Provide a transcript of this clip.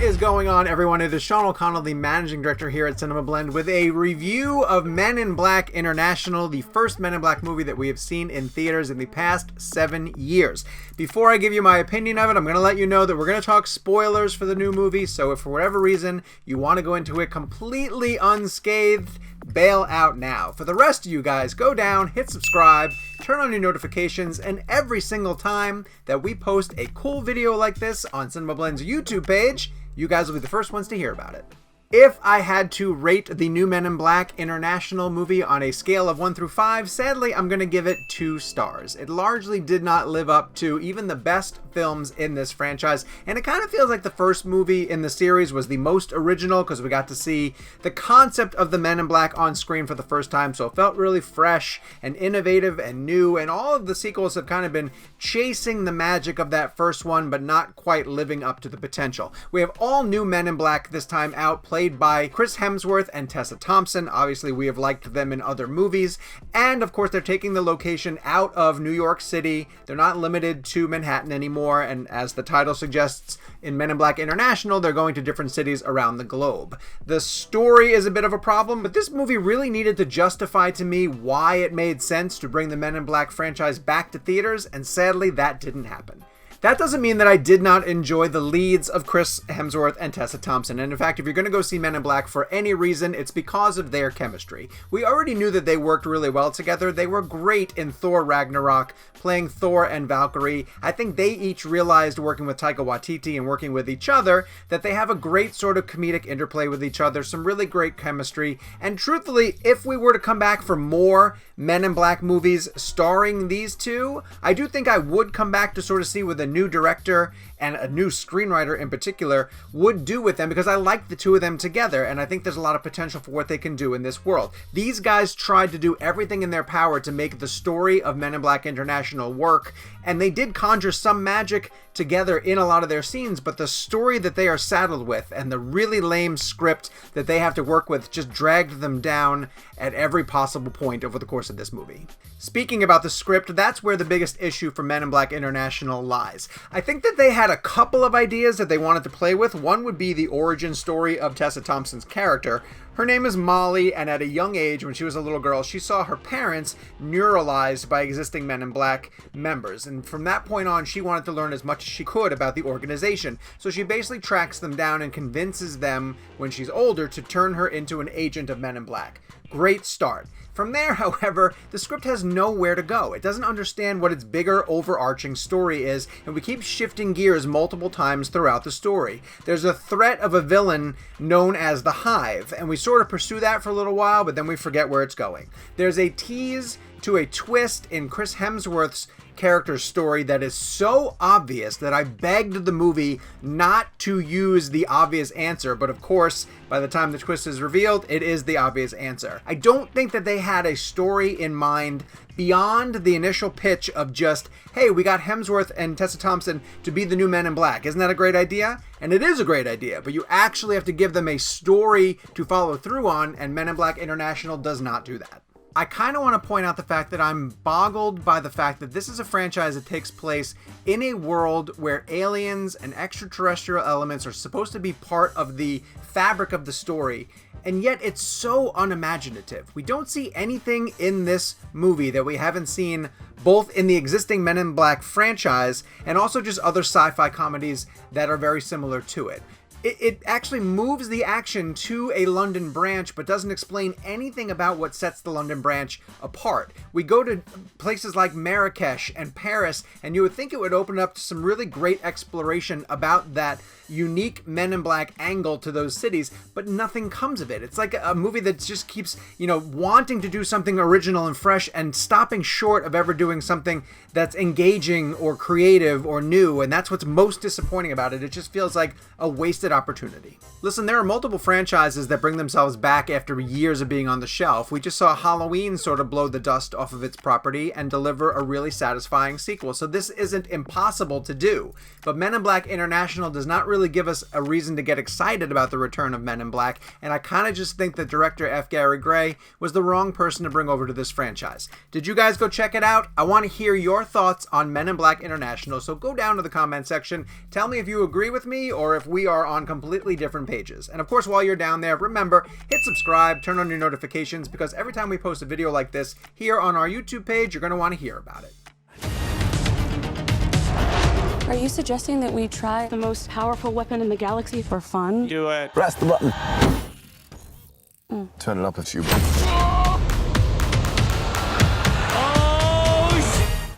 What is going on, everyone? It is Sean O'Connell, the managing director here at CinemaBlend, with a review of Men in Black International, the first Men in Black movie that we have seen in theaters in the past 7 years. Before I give you my opinion of it, I'm going to let you know that we're going to talk spoilers for the new movie, so if for whatever reason you want to go into it completely unscathed, bail out now. For the rest of you guys, go down, hit subscribe, turn on your notifications, and every single time that we post a cool video like this on CinemaBlend's YouTube page, you guys will be the first ones to hear about it. If I had to rate the new Men in Black International movie on a scale of 1 through 5, sadly, I'm going to give it 2 stars. It largely did not live up to even the best films in this franchise, and it kind of feels like the first movie in the series was the most original because we got to see the concept of the Men in Black on screen for the first time, so it felt really fresh and innovative and new, and all of the sequels have kind of been chasing the magic of that first one, but not quite living up to the potential. We have all new Men in Black this time out, played by Chris Hemsworth and Tessa Thompson. Obviously, we have liked them in other movies. And of course, they're taking the location out of New York City. They're not limited to Manhattan anymore. And as the title suggests, in Men in Black International, they're going to different cities around the globe. The story is a bit of a problem, but this movie really needed to justify to me why it made sense to bring the Men in Black franchise back to theaters. And sadly, that didn't happen. That doesn't mean that I did not enjoy the leads of Chris Hemsworth and Tessa Thompson. And in fact, if you're going to go see Men in Black for any reason, it's because of their chemistry. We already knew that they worked really well together. They were great in Thor Ragnarok, playing Thor and Valkyrie. I think they each realized, working with Taika Waititi and working with each other, that they have a great sort of comedic interplay with each other, some really great chemistry. And truthfully, if we were to come back for more Men in Black movies starring these two, I do think I would come back to sort of see what a new director and a new screenwriter in particular would do with them, because I like the two of them together, and I think there's a lot of potential for what they can do in this world. These guys tried to do everything in their power to make the story of Men in Black International work, and they did conjure some magic together in a lot of their scenes, but the story that they are saddled with and the really lame script that they have to work with just dragged them down at every possible point over the course of this movie. Speaking about the script, that's where the biggest issue for Men in Black International lies. I think that they had a couple of ideas that they wanted to play with. One would be the origin story of Tessa Thompson's character. Her name is Molly, and at a young age, when she was a little girl, she saw her parents neuralized by existing Men in Black members. And from that point on, she wanted to learn as much as she could about the organization. So she basically tracks them down and convinces them, when she's older, to turn her into an agent of Men in Black. Great start. From there, however, the script has nowhere to go. It doesn't understand what its bigger, overarching story is, and we keep shifting gears multiple times throughout the story. There's a threat of a villain known as the Hive, and we sort of pursue that for a little while, but then we forget where it's going. There's a tease to a twist in Chris Hemsworth's character's story that is so obvious that I begged the movie not to use the obvious answer, but of course, by the time the twist is revealed, it is the obvious answer. I don't think that they had a story in mind beyond the initial pitch of just, hey, we got Hemsworth and Tessa Thompson to be the new Men in Black. Isn't that a great idea? And it is a great idea, but you actually have to give them a story to follow through on, and Men in Black International does not do that. I kind of want to point out the fact that I'm boggled by the fact that this is a franchise that takes place in a world where aliens and extraterrestrial elements are supposed to be part of the fabric of the story, and yet it's so unimaginative. We don't see anything in this movie that we haven't seen both in the existing Men in Black franchise and also just other sci-fi comedies that are very similar to it. It actually moves the action to a London branch, but doesn't explain anything about what sets the London branch apart. We go to places like Marrakesh and Paris, and you would think it would open up to some really great exploration about that unique Men in Black angle to those cities, but nothing comes of it. It's like a movie that just keeps, wanting to do something original and fresh and stopping short of ever doing something that's engaging or creative or new, and that's what's most disappointing about it. It just feels like a wasted opportunity. Listen, there are multiple franchises that bring themselves back after years of being on the shelf. We just saw Halloween sort of blow the dust off of its property and deliver a really satisfying sequel, so this isn't impossible to do. But Men in Black International does not really give us a reason to get excited about the return of Men in Black, and I kind of just think that director F. Gary Gray was the wrong person to bring over to this franchise. Did you guys go check it out? I want to hear your thoughts on Men in Black International, so go down to the comment section, tell me if you agree with me or if we are on on completely different pages. And of course, while you're down there, remember, hit subscribe, turn on your notifications, because every time we post a video like this here on our YouTube page, you're going to want to hear about it. Are you suggesting that we try the most powerful weapon in the galaxy for fun? Do it. Press the button. Turn it up a few.